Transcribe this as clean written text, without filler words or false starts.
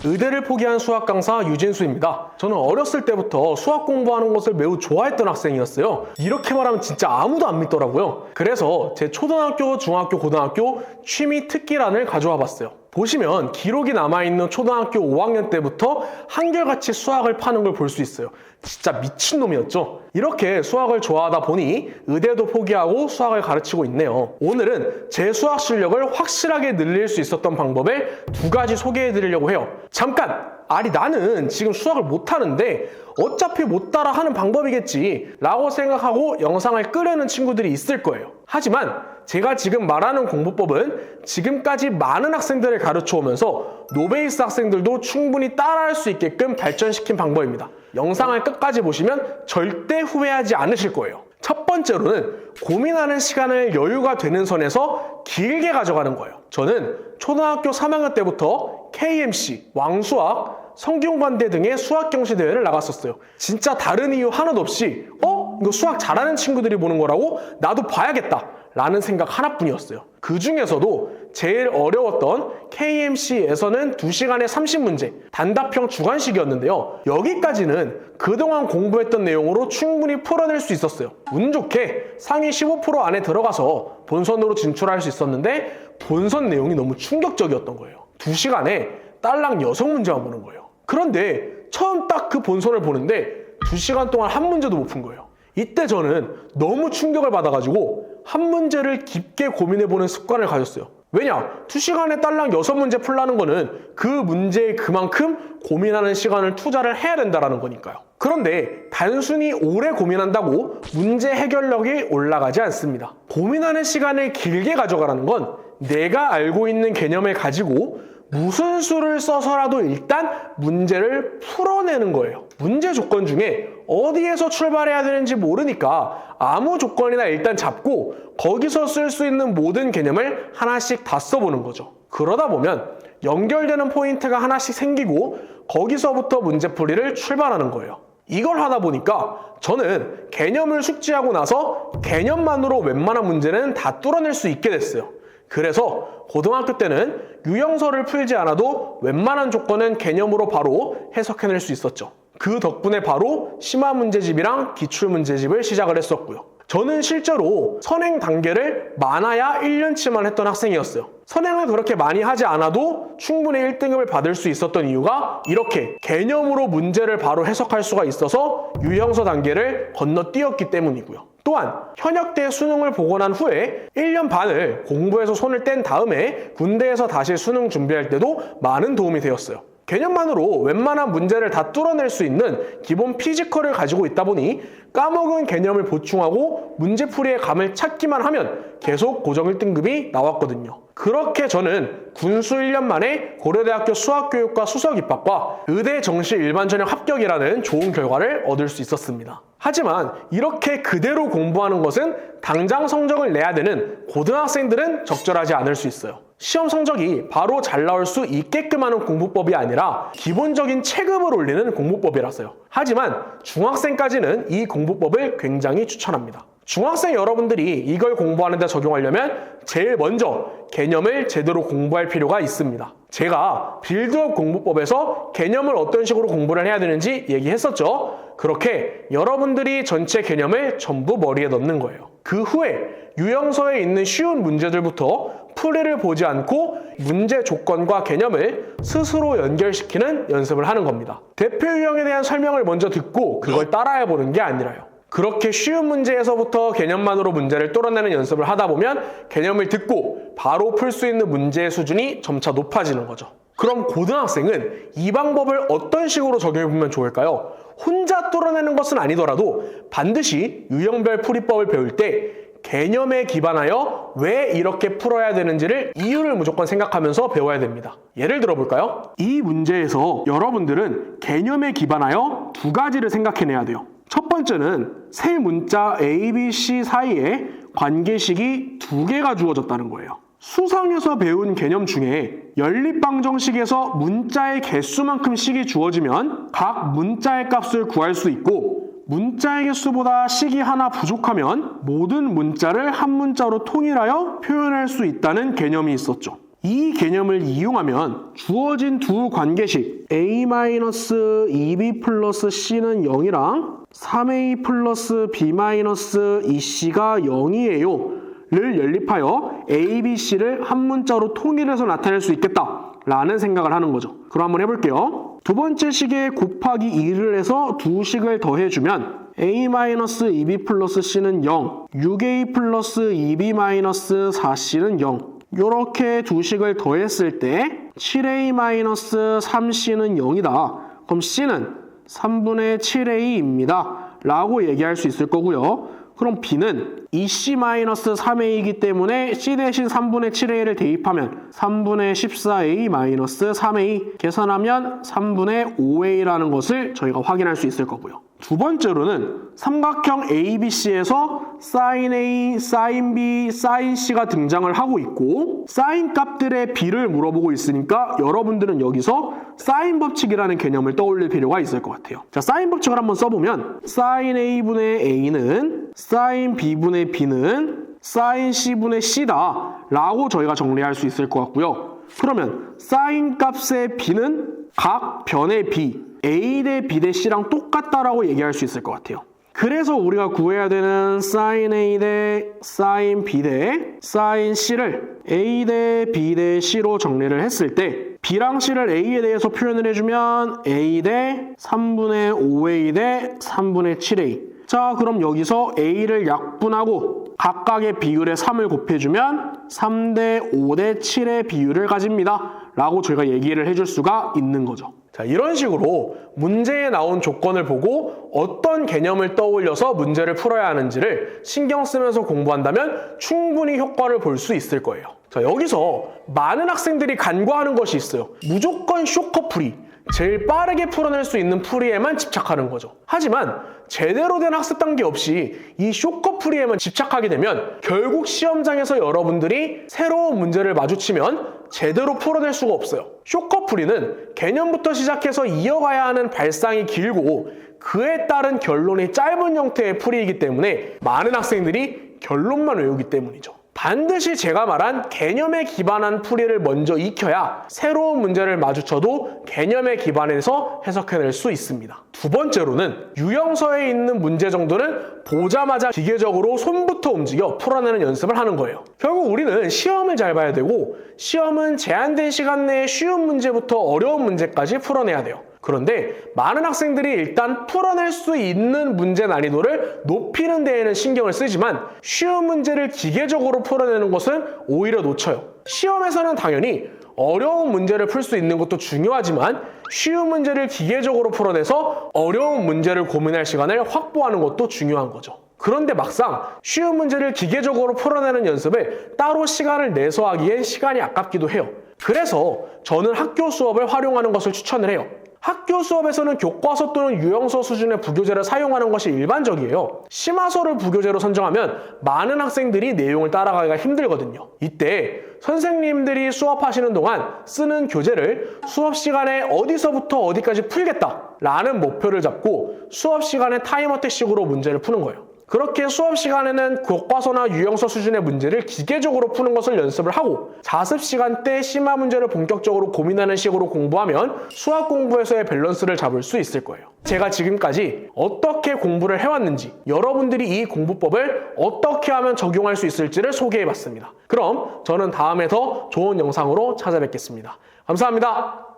의대를 포기한 수학 강사 유진수입니다. 저는 어렸을 때부터 수학 공부하는 것을 매우 좋아했던 학생이었어요. 이렇게 말하면 진짜 아무도 안 믿더라고요. 그래서 제 초등학교, 중학교, 고등학교 취미 특기란을 가져와 봤어요. 보시면 기록이 남아있는 초등학교 5학년 때부터 한결같이 수학을 파는 걸 볼 수 있어요. 진짜 미친놈이었죠. 이렇게 수학을 좋아하다 보니 의대도 포기하고 수학을 가르치고 있네요. 오늘은 제 수학 실력을 확실하게 늘릴 수 있었던 방법을 2가지 소개해 드리려고 해요. 잠깐! 아니 나는 지금 수학을 못하는데 어차피 못 따라 하는 방법이겠지 라고 생각하고 영상을 끄려는 친구들이 있을 거예요. 하지만 제가 지금 말하는 공부법은 지금까지 많은 학생들을 가르쳐 오면서 노베이스 학생들도 충분히 따라할 수 있게끔 발전시킨 방법입니다. 영상을 끝까지 보시면 절대 후회하지 않으실 거예요. 첫 번째로는 고민하는 시간을 여유가 되는 선에서 길게 가져가는 거예요. 저는 초등학교 3학년 때부터 KMC, 왕수학, 성균관대 등의 수학 경시 대회를 나갔었어요. 진짜 다른 이유 하나도 없이 이거 수학 잘하는 친구들이 보는 거라고 나도 봐야겠다 라는 생각 하나뿐이었어요. 그 중에서도 제일 어려웠던 KMC에서는 2시간에 30문제, 단답형 주관식이었는데요. 여기까지는 그동안 공부했던 내용으로 충분히 풀어낼 수 있었어요. 운 좋게 상위 15% 안에 들어가서 본선으로 진출할 수 있었는데 본선 내용이 너무 충격적이었던 거예요. 2시간에 딸랑 6문제만 보는 거예요. 그런데 처음 딱 그 본선을 보는데 2시간 동안 한 문제도 못 푼 거예요. 이때 저는 너무 충격을 받아가지고 한 문제를 깊게 고민해보는 습관을 가졌어요. 왜냐? 2시간에 딸랑 6문제 풀라는 거는 그 문제에 그만큼 고민하는 시간을 투자를 해야 된다는 거니까요. 그런데 단순히 오래 고민한다고 문제 해결력이 올라가지 않습니다. 고민하는 시간을 길게 가져가라는 건 내가 알고 있는 개념을 가지고 무슨 수를 써서라도 일단 문제를 풀어내는 거예요. 문제 조건 중에 어디에서 출발해야 되는지 모르니까 아무 조건이나 일단 잡고 거기서 쓸 수 있는 모든 개념을 하나씩 다 써보는 거죠. 그러다 보면 연결되는 포인트가 하나씩 생기고 거기서부터 문제풀이를 출발하는 거예요. 이걸 하다 보니까 저는 개념을 숙지하고 나서 개념만으로 웬만한 문제는 다 뚫어낼 수 있게 됐어요. 그래서 고등학교 때는 유형설을 풀지 않아도 웬만한 조건은 개념으로 바로 해석해낼 수 있었죠. 그 덕분에 바로 심화 문제집이랑 기출 문제집을 시작을 했었고요. 저는 실제로 선행 단계를 많아야 1년치만 했던 학생이었어요. 선행을 그렇게 많이 하지 않아도 충분히 1등급을 받을 수 있었던 이유가 이렇게 개념으로 문제를 바로 해석할 수가 있어서 유형서 단계를 건너뛰었기 때문이고요. 또한 현역 때 수능을 보고 난 후에 1년 반을 공부해서 손을 뗀 다음에 군대에서 다시 수능 준비할 때도 많은 도움이 되었어요. 개념만으로 웬만한 문제를 다 뚫어낼 수 있는 기본 피지컬을 가지고 있다 보니 까먹은 개념을 보충하고 문제풀이의 감을 찾기만 하면 계속 고정 1등급이 나왔거든요. 그렇게 저는 군수 1년 만에 고려대학교 수학교육과 수석 입학과 의대 정시 일반 전형 합격이라는 좋은 결과를 얻을 수 있었습니다. 하지만 이렇게 그대로 공부하는 것은 당장 성적을 내야 되는 고등학생들은 적절하지 않을 수 있어요. 시험 성적이 바로 잘 나올 수 있게끔 하는 공부법이 아니라 기본적인 체급을 올리는 공부법이라서요. 하지만 중학생까지는 이 공부법을 굉장히 추천합니다. 중학생 여러분들이 이걸 공부하는 데 적용하려면 제일 먼저 개념을 제대로 공부할 필요가 있습니다. 제가 빌드업 공부법에서 개념을 어떤 식으로 공부를 해야 되는지 얘기했었죠. 그렇게 여러분들이 전체 개념을 전부 머리에 넣는 거예요. 그 후에 유형서에 있는 쉬운 문제들부터 풀이를 보지 않고 문제 조건과 개념을 스스로 연결시키는 연습을 하는 겁니다. 대표 유형에 대한 설명을 먼저 듣고 그걸 따라해보는 게 아니라요. 그렇게 쉬운 문제에서부터 개념만으로 문제를 뚫어내는 연습을 하다 보면 개념을 듣고 바로 풀 수 있는 문제의 수준이 점차 높아지는 거죠. 그럼 고등학생은 이 방법을 어떤 식으로 적용해보면 좋을까요? 혼자 뚫어내는 것은 아니더라도 반드시 유형별 풀이법을 배울 때 개념에 기반하여 왜 이렇게 풀어야 되는지를 이유를 무조건 생각하면서 배워야 됩니다. 예를 들어볼까요? 이 문제에서 여러분들은 개념에 기반하여 2가지를 생각해내야 돼요. 첫 번째는 세 문자 A, B, C 사이에 관계식이 2개가 주어졌다는 거예요. 수상에서 배운 개념 중에 연립방정식에서 문자의 개수만큼 식이 주어지면 각 문자의 값을 구할 수 있고 문자의 개수보다 식이 하나 부족하면 모든 문자를 한 문자로 통일하여 표현할 수 있다는 개념이 있었죠. 이 개념을 이용하면 주어진 두 관계식 a-2b 플러스 c는 0이랑 3a 플러스 b-2c가 0이에요 를 연립하여 a, b, c를 한 문자로 통일해서 나타낼 수 있겠다 라는 생각을 하는 거죠. 그럼 한번 해볼게요. 두 번째 식에 곱하기 2를 해서 두 식을 더해주면 a-2b 플러스 c는 0, 6a 플러스 2b-4c는 0. 이렇게 두 식을 더했을 때 7a-3c는 0이다. 그럼 c는 3분의 7a입니다. 라고 얘기할 수 있을 거고요. 그럼 b는 2c-3a이기 때문에 c 대신 3분의 7a를 대입하면 3분의 14a-3a 계산하면 3분의 5a라는 것을 저희가 확인할 수 있을 거고요. 두 번째로는 삼각형 ABC에서 sin A, sin B, sin C가 등장을 하고 있고 sin 값들의 B를 물어보고 있으니까 여러분들은 여기서 sin 법칙이라는 개념을 떠올릴 필요가 있을 것 같아요. 자, sin 법칙을 한번 써보면 sin A분의 A는 sin B분의 B는 sin C분의 C다 라고 저희가 정리할 수 있을 것 같고요. 그러면 sin 값의 B는 각 변의 B A 대 B 대 C랑 똑같다라고 얘기할 수 있을 것 같아요. 그래서 우리가 구해야 되는 sin A 대 sin B 대 sin C를 A 대 B 대 C로 정리를 했을 때 B랑 C를 A에 대해서 표현을 해주면 A 대 3분의 5A 대 3분의 7A. 자, 그럼 여기서 A를 약분하고 각각의 비율에 3을 곱해주면 3대 5대 7의 비율을 가집니다. 라고 저희가 얘기를 해줄 수가 있는 거죠. 자, 이런 식으로 문제에 나온 조건을 보고 어떤 개념을 떠올려서 문제를 풀어야 하는지를 신경 쓰면서 공부한다면 충분히 효과를 볼 수 있을 거예요. 자, 여기서 많은 학생들이 간과하는 것이 있어요. 무조건 쇼커풀이, 제일 빠르게 풀어낼 수 있는 풀이에만 집착하는 거죠. 하지만 제대로 된 학습 단계 없이 이 쇼커풀이에만 집착하게 되면 결국 시험장에서 여러분들이 새로운 문제를 마주치면 제대로 풀어낼 수가 없어요. 쇼커풀이는 개념부터 시작해서 이어가야 하는 발상이 길고 그에 따른 결론이 짧은 형태의 풀이이기 때문에 많은 학생들이 결론만 외우기 때문이죠. 반드시 제가 말한 개념에 기반한 풀이를 먼저 익혀야 새로운 문제를 마주쳐도 개념에 기반해서 해석해낼 수 있습니다. 두 번째로는 유형서에 있는 문제 정도는 보자마자 기계적으로 손부터 움직여 풀어내는 연습을 하는 거예요. 결국 우리는 시험을 잘 봐야 되고 시험은 제한된 시간 내에 쉬운 문제부터 어려운 문제까지 풀어내야 돼요. 그런데 많은 학생들이 일단 풀어낼 수 있는 문제 난이도를 높이는 데에는 신경을 쓰지만 쉬운 문제를 기계적으로 풀어내는 것은 오히려 놓쳐요. 시험에서는 당연히 어려운 문제를 풀 수 있는 것도 중요하지만 쉬운 문제를 기계적으로 풀어내서 어려운 문제를 고민할 시간을 확보하는 것도 중요한 거죠. 그런데 막상 쉬운 문제를 기계적으로 풀어내는 연습을 따로 시간을 내서 하기엔 시간이 아깝기도 해요. 그래서 저는 학교 수업을 활용하는 것을 추천을 해요. 학교 수업에서는 교과서 또는 유형서 수준의 부교재를 사용하는 것이 일반적이에요. 심화서를 부교재로 선정하면 많은 학생들이 내용을 따라가기가 힘들거든요. 이때 선생님들이 수업하시는 동안 쓰는 교재를 수업 시간에 어디서부터 어디까지 풀겠다라는 목표를 잡고 수업 시간에 타임어택식으로 문제를 푸는 거예요. 그렇게 수업 시간에는 교과서나 유형서 수준의 문제를 기계적으로 푸는 것을 연습을 하고 자습 시간 때 심화 문제를 본격적으로 고민하는 식으로 공부하면 수학 공부에서의 밸런스를 잡을 수 있을 거예요. 제가 지금까지 어떻게 공부를 해왔는지 여러분들이 이 공부법을 어떻게 하면 적용할 수 있을지를 소개해봤습니다. 그럼 저는 다음에 더 좋은 영상으로 찾아뵙겠습니다. 감사합니다.